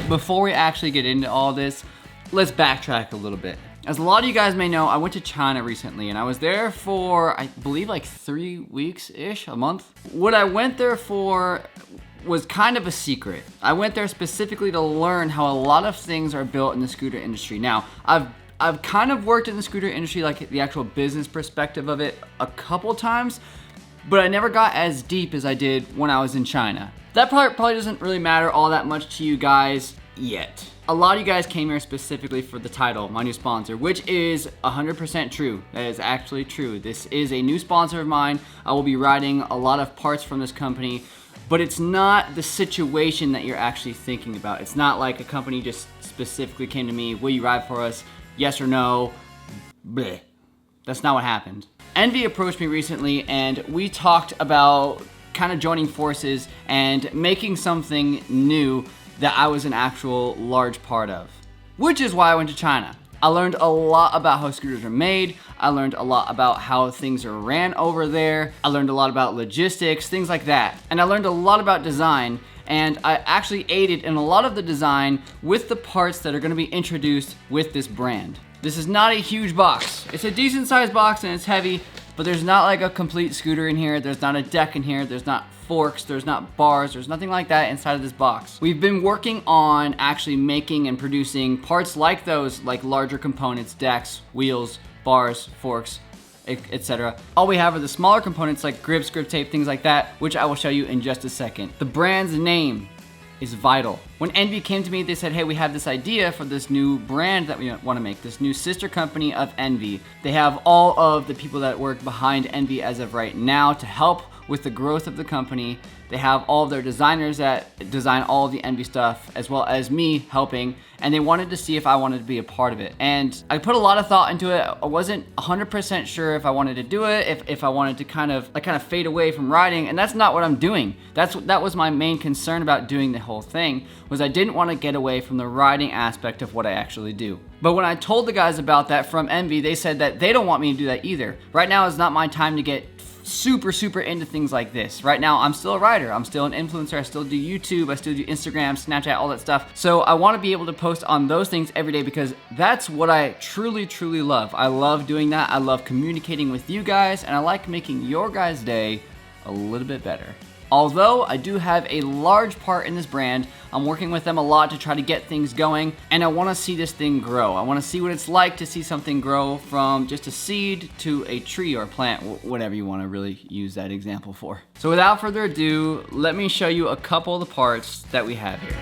before we actually get into all this, let's backtrack a little bit. As a lot of you guys may know, I went to China recently and I was there for, I believe like 3 weeks-ish, a month. What I went there for was kind of a secret. I went there specifically to learn how a lot of things are built in the scooter industry. Now, I've kind of worked in the scooter industry, like the actual business perspective of it, a couple times, but I never got as deep as I did when I was in China. That part probably doesn't really matter all that much to you guys yet. A lot of you guys came here specifically for the title, my new sponsor, which is 100% true. That is actually true. This is a new sponsor of mine. I will be riding a lot of parts from this company, but it's not the situation that you're actually thinking about. It's not like a company just specifically came to me, will you ride for us? Yes or no? Bleh. That's not what happened. Envy approached me recently and we talked about kind of joining forces and making something new that I was an actual large part of, which is why I went to China. I learned a lot about how scooters are made. I learned a lot about how things are ran over there. I learned a lot about logistics, things like that. And I learned a lot about design, and I actually aided in a lot of the design with the parts that are gonna be introduced with this brand. This is not a huge box. It's a decent sized box and it's heavy, but there's not like a complete scooter in here. There's not a deck in here. There's not forks, there's not bars, there's nothing like that inside of this box. We've been working on actually making and producing parts like those, like larger components, decks, wheels, bars, forks, etc. All we have are the smaller components like grips, grip tape, things like that, which I will show you in just a second. The brand's name is vital. When Envy came to me, they said, hey, we have this idea for this new brand that we want to make, this new sister company of Envy. They have all of the people that work behind Envy as of right now to help with the growth of the company. They have all of their designers that design all of the Envy stuff, as well as me helping, and they wanted to see if I wanted to be a part of it. And I put a lot of thought into it. I wasn't 100% sure if I wanted to do it, if I wanted to kind of fade away from riding, and that's not what I'm doing. That was my main concern about doing the whole thing, was I didn't want to get away from the riding aspect of what I actually do. But when I told the guys about that from Envy, they said that they don't want me to do that either. Right now is not my time to get super into things like this. Right now, I'm still a writer. I'm still an influencer. I still do YouTube. I still do Instagram, Snapchat, all that stuff. So I want to be able to post on those things every day because that's what I truly love. I love doing that. I love communicating with you guys, and I like making your guys' day a little bit better. Although I do have a large part in this brand, I'm working with them a lot to try to get things going, and I want to see this thing grow. I want to see what it's like to see something grow from just a seed to a tree or a plant, whatever you want to really use that example for. So without further ado, let me show you a couple of the parts that we have here.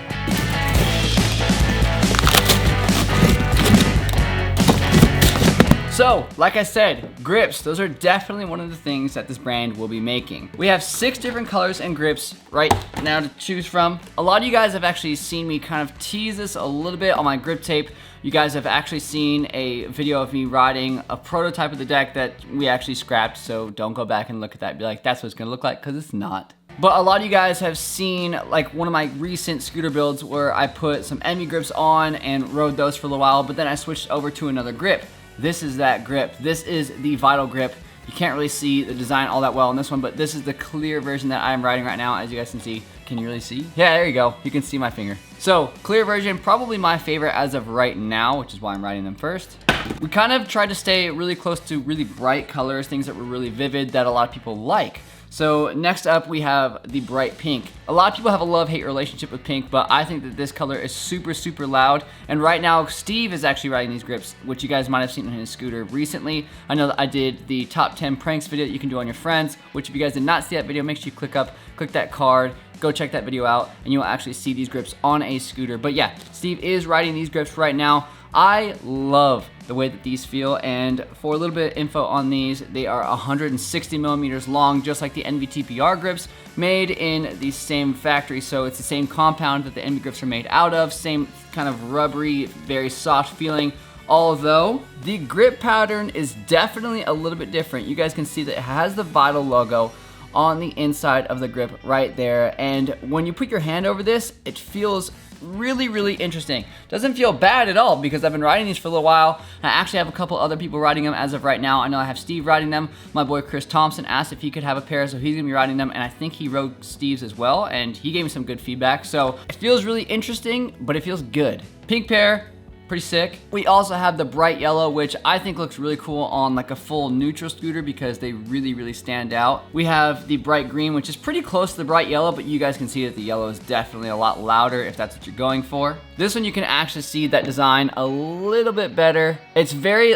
So, like I said, grips, those are definitely one of the things that this brand will be making. We have 6 different colors and grips right now to choose from. A lot of you guys have actually seen me kind of tease this a little bit on my grip tape. You guys have actually seen a video of me riding a prototype of the deck that we actually scrapped, so don't go back and look at that and be like, that's what it's gonna look like, because it's not. But a lot of you guys have seen like one of my recent scooter builds where I put some Envy grips on and rode those for a little while, but then I switched over to another grip. This is that grip. This is the Vital grip. You can't really see the design all that well in this one, but this is the clear version that I'm riding right now, as you guys can see. Can you really see? Yeah, there you go. You can see my finger. So, clear version, probably my favorite as of right now, which is why I'm riding them first. We kind of tried to stay really close to really bright colors, things that were really vivid that a lot of people like. So next up we have the bright pink. A lot of people have a love-hate relationship with pink, but I think that this color is super loud. And right now Steve is actually riding these grips, which you guys might have seen on his scooter recently. I know that I did the top 10 pranks video that you can do on your friends, which if you guys did not see that video, make sure you click that card, go check that video out, and you'll actually see these grips on a scooter. But yeah, Steve is riding these grips right now. I love the way that these feel, and for a little bit of info on these, they are 160 millimeters long, just like the Envy TPR grips, made in the same factory, so it's the same compound that the Envy grips are made out of, same kind of rubbery, very soft feeling, although the grip pattern is definitely a little bit different. You guys can see that it has the Vital logo on the inside of the grip right there, and when you put your hand over this, it feels really, really interesting. Doesn't feel bad at all because I've been riding these for a little while. I actually have a couple other people riding them as of right now. I know I have Steve riding them. My boy Chris Thompson asked if he could have a pair, so he's gonna be riding them, and I think he rode Steve's as well, and he gave me some good feedback. So it feels really interesting, but it feels good. Pink pair, pretty sick. We also have the bright yellow, which I think looks really cool on like a full neutral scooter because they really, really stand out. We have the bright green, which is pretty close to the bright yellow, but you guys can see that the yellow is definitely a lot louder if that's what you're going for. This one, you can actually see that design a little bit better. It's very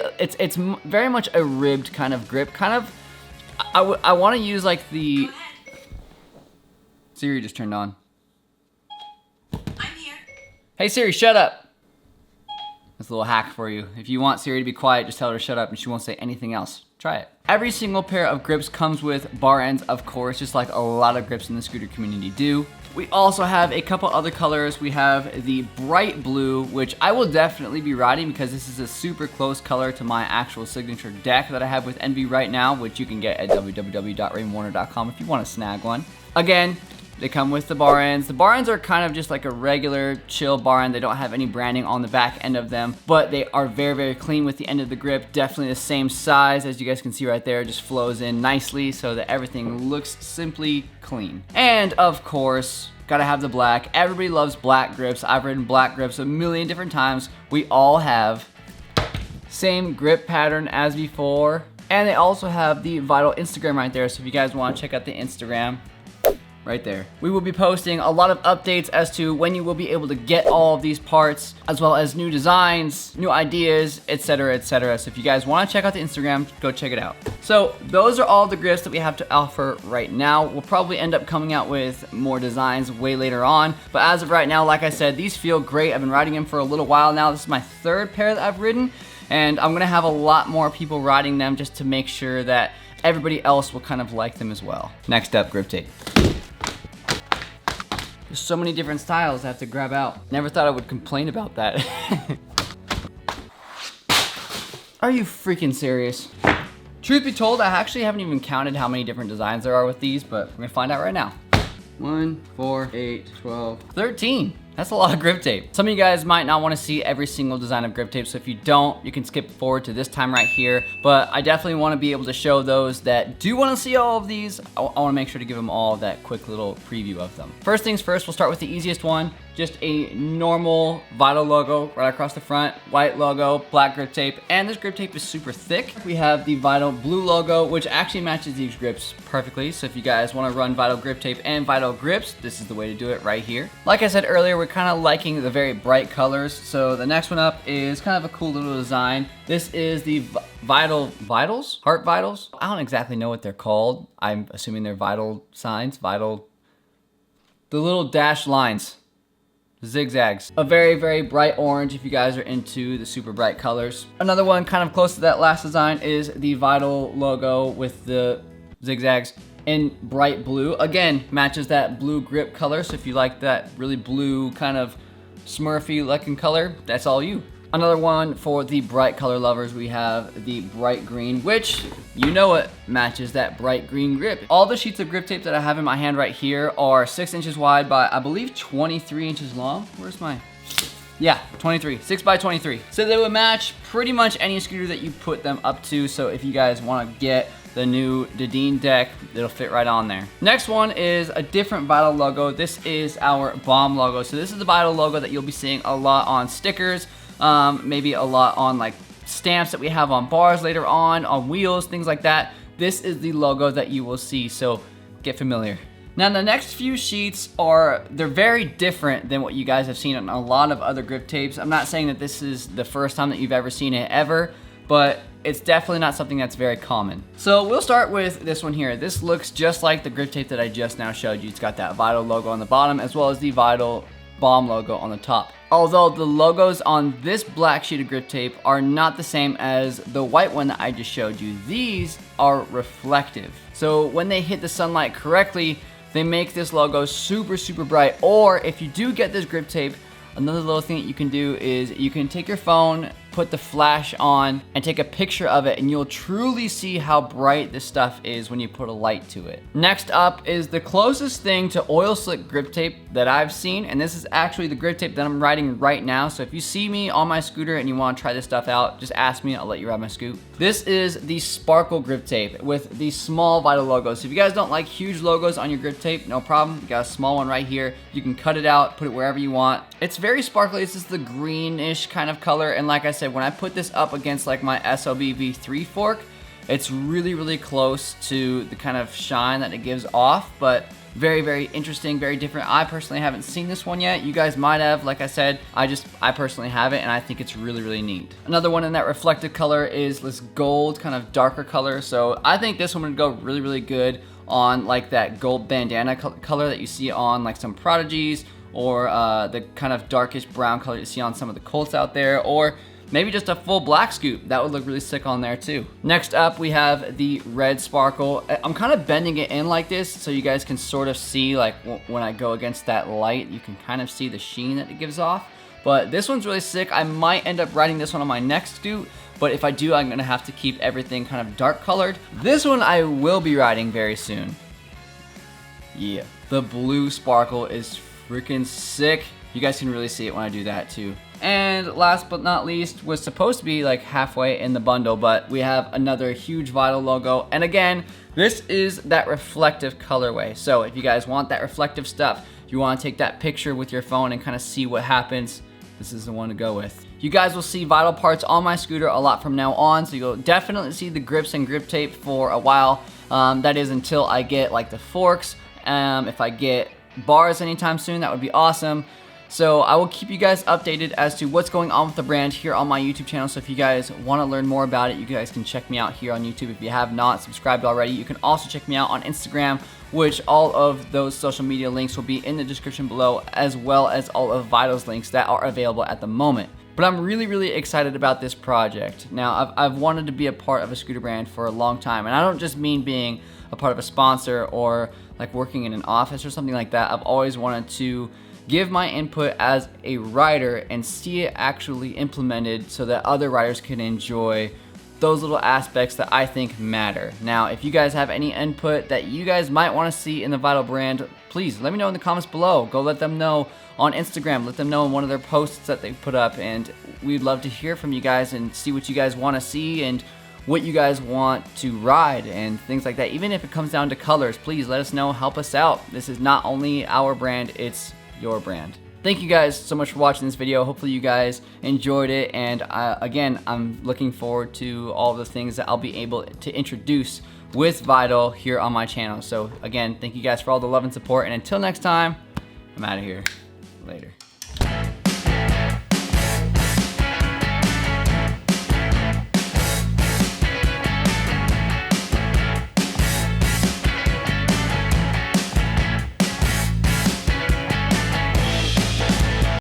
much a ribbed kind of grip. I want to use like the... Siri just turned on. I'm here. Hey Siri, shut up. That's a little hack for you. If you want Siri to be quiet, just tell her to shut up and she won't say anything else. Try it. Every single pair of grips comes with bar ends, of course, just like a lot of grips in the scooter community do. We also have a couple other colors. We have the bright blue, which I will definitely be riding because this is a super close color to my actual signature deck that I have with Envy right now, which you can get at www.RaymondWarnerDotCom if you want to snag one. Again, they come with the bar ends. The bar ends are kind of just like a regular chill bar end. They don't have any branding on the back end of them, but they are very, very clean with the end of the grip. Definitely the same size as you guys can see right there. It just flows in nicely so that everything looks simply clean. And of course, gotta have the black. Everybody loves black grips. I've ridden black grips a million different times. We all have same grip pattern as before. And they also have the Vital Instagram right there. So if you guys want to check out the Instagram, right there. We will be posting a lot of updates as to when you will be able to get all of these parts, as well as new designs, new ideas, etc., etc. So if you guys want to check out the Instagram, go check it out. So those are all the grips that we have to offer right now. We'll probably end up coming out with more designs way later on, but as of right now, like I said, these feel great. I've been riding them for a little while now. This is my third pair that I've ridden, and I'm gonna have a lot more people riding them just to make sure that everybody else will kind of like them as well. Next up, grip tape. There's so many different styles I have to grab out. Never thought I would complain about that. Are you freaking serious? Truth be told, I actually haven't even counted how many different designs there are with these, but we're gonna find out right now. 1, 4, 8, 12, 13. That's a lot of grip tape. Some of you guys might not want to see every single design of grip tape, so if you don't, you can skip forward to this time right here. But I definitely want to be able to show those that do want to see all of these. I want to make sure to give them all that quick little preview of them. First things first, we'll start with the easiest one. Just a normal Vital logo right across the front, white logo, black grip tape, and this grip tape is super thick. We have the Vital blue logo, which actually matches these grips perfectly. So if you guys want to run Vital grip tape and Vital grips, this is the way to do it right here. Like I said earlier, we're kind of liking the very bright colors. So the next one up is kind of a cool little design. This is the Vitals? Heart Vitals? I don't exactly know what they're called. I'm assuming they're vital signs, the little dashed lines. Zigzags. A very, very bright orange if you guys are into the super bright colors. Another one kind of close to that last design is the Vital logo with the zigzags in bright blue. Again, matches that blue grip color, so if you like that really blue kind of Smurfy looking color, that's all you. Another one for the bright color lovers, we have the bright green, which you know it matches that bright green grip. All the sheets of grip tape that I have in my hand right here are 6 inches wide by, I believe, 23 inches long. Where's my, yeah, 23, 6 by 23. So they would match pretty much any scooter that you put them up to. So if you guys want to get the new Dedeen deck, it'll fit right on there. Next one is a different Vital logo. This is our Bomb logo. So this is the Vital logo that you'll be seeing a lot on stickers, maybe a lot on like stamps that we have on bars later on wheels, things like that. This is the logo that you will see, so get familiar. Now the next few sheets they're very different than what you guys have seen on a lot of other grip tapes. I'm not saying that this is the first time that you've ever seen it ever, but it's definitely not something that's very common. So we'll start with this one here. This looks just like the grip tape that I just now showed you. It's got that Vital logo on the bottom as well as the Vital Bomb logo on the top. Although the logos on this black sheet of grip tape are not the same as the white one that I just showed you. These are reflective. So when they hit the sunlight correctly, they make this logo super, super bright. Or if you do get this grip tape, another little thing that you can do is you can take your phone put the flash on and take a picture of it, and you'll truly see how bright this stuff is when you put a light to it. Next up is the closest thing to oil slick grip tape that I've seen, and this is actually the grip tape that I'm riding right now. So if you see me on my scooter and you want to try this stuff out, just ask me, I'll let you ride my scoot. This is the Sparkle grip tape with the small Vital logo. So if you guys don't like huge logos on your grip tape, no problem. You got a small one right here. You can cut it out, put it wherever you want. It's very sparkly. It's just the greenish kind of color. And like I said, when I put this up against like my SLB V3 fork, it's really, really close to the kind of shine that it gives off, but very, very interesting, very different. I personally haven't seen this one yet. You guys might have. Like I said, I personally have it, and I think it's really, really neat. Another one in that reflective color is this gold kind of darker color. So I think this one would go really, really good on like that gold bandana color that you see on like some Prodigies, or the kind of darkish brown color you see on some of the Colts out there, or maybe just a full black scoop. That would look really sick on there too. Next up, we have the red Sparkle. I'm kind of bending it in like this so you guys can sort of see, like when I go against that light, you can kind of see the sheen that it gives off. But this one's really sick. I might end up riding this one on my next scoot, but if I do, I'm gonna have to keep everything kind of dark colored. This one I will be riding very soon. Yeah, the blue Sparkle is freaking sick. You guys can really see it when I do that too. And last but not least, was supposed to be like halfway in the bundle, but we have another huge Vital logo. And again, this is that reflective colorway. So if you guys want that reflective stuff, you want to take that picture with your phone and kind of see what happens, this is the one to go with. You guys will see Vital parts on my scooter a lot from now on, so you'll definitely see the grips and grip tape for a while. That is until I get like the forks. If I get bars anytime soon, that would be awesome. So I will keep you guys updated as to what's going on with the brand here on my YouTube channel. So if you guys want to learn more about it, you guys can check me out here on YouTube. If you have not subscribed already, you can also check me out on Instagram, which all of those social media links will be in the description below, as well as all of Vital's links that are available at the moment. But I'm really, really excited about this project. Now, I've wanted to be a part of a scooter brand for a long time, and I don't just mean being a part of a sponsor or like working in an office or something like that. I've always wanted to give my input as a rider and see it actually implemented so that other riders can enjoy those little aspects that I think matter. Now, if you guys have any input that you guys might want to see in the Vital brand, please let me know in the comments below. Go let them know on Instagram. Let them know in one of their posts that they put up, and we'd love to hear from you guys and see what you guys want to see and what you guys want to ride and things like that. Even if it comes down to colors, please let us know. Help us out. This is not only our brand, it's your brand. Thank you guys so much for watching this video. Hopefully you guys enjoyed it, and again, I'm looking forward to all the things that I'll be able to introduce with Vital here on my channel. So again, thank you guys for all the love and support, and until next time, I'm out of here. Later.